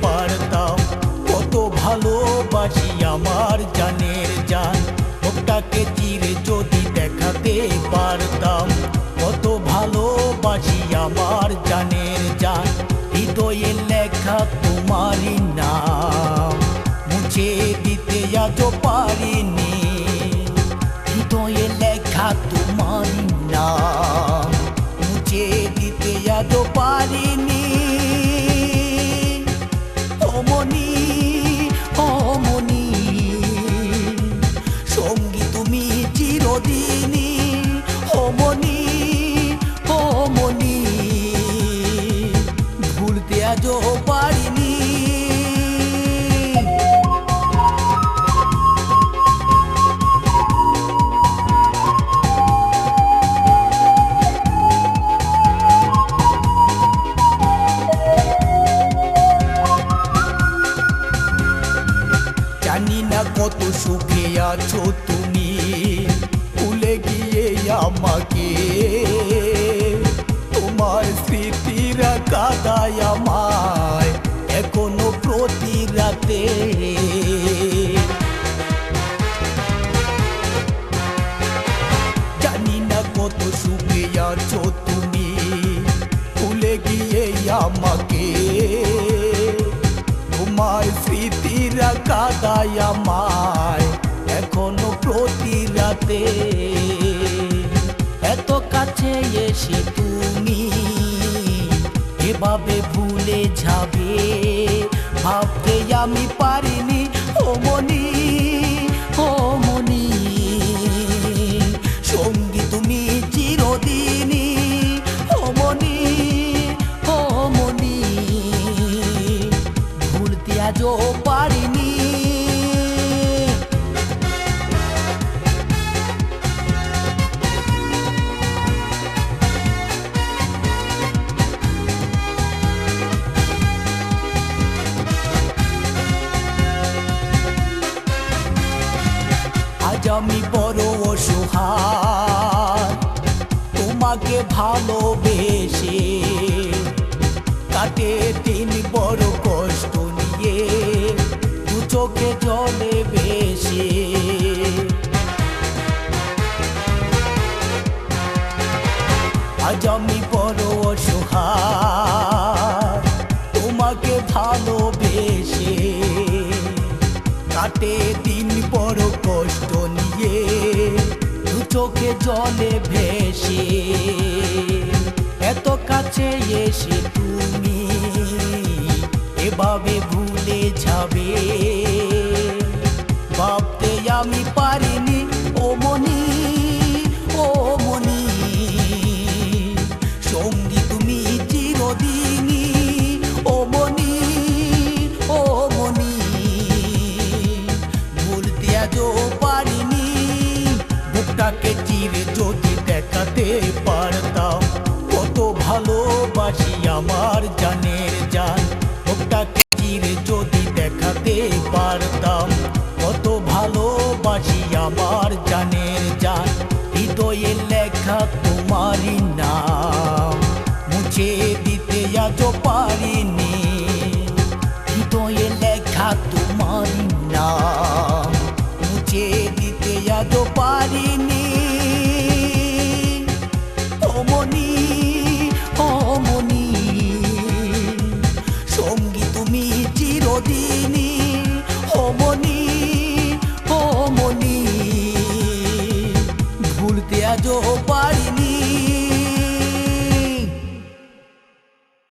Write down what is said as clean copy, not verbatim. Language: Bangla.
পারতাম। কত ভালোবাসি আমার জানের জান, মুখটাকে চিরে যদি দেখাতে পারতাম। কত ভালোবাসি আমার জানের জান, হৃদয়ে লেখা তোমারই নাম মুছে দিতে আজও পারিনি। হৃদয়ে লেখা তোমারই নাম মুছে দিতে আজও পারিনি। ও মনি, ও মনি, সঙ্গী তুমি চিরদিনই। ও মনি, ও মনি, ভুলতে আজও পারিনি। জানি না কত সুখে আছো তুমি, ভুলে গিয়ে আমাকে। তোমার স্মৃতিরা কাঁদায় আমায় এখনো প্রতি রাতে। জানি না কত সুখে আছো তুমি, ভুলে গিয়ে আমাকে। তোমার স্মৃতিরা কাঁদায় আমায় এখনো প্রতি রাতে। এত কাছে এসে তুমি এভাবে ভুলে যাবে, ভাবতে আমি পারিনি। ও মনি, ও মনি, সঙ্গী তুমি চিরদিনই। ও মনি, ও মনি, ভুলতে আজও পারিনি। আজ আমি বড় অসহায়, তোমাকে ভালোবেসে। কাটে দিন বড় কষ্ট নিয়ে, দু চোখে জলে বেশে। আজ আমি বড় অসহায়, তোমাকে ভালোবেসে। কাটে দিন বড় কষ্ট নিয়ে, দু চোখে জলে ভেসে। এত কাছে এসে তুমি এভাবে ভুলে যাবে, ভাবতে আমি পারিনি। ও মনি, ও মনি, সঙ্গী তুমি চিরদিনই। ও মনি, ও মনি, ভুলতে আজও পারিনি। বুকটাকে চিরে যদি দেখাতে পারতাম, কত ভালোবাসি আমার জানের জান। বুকটাকে চিরে যদি দেখাতে পারতাম, কত ভালোবাসি আমার জানের জান। হৃদয়ে লেখা তোমারই নাম মুছে দিতে আজও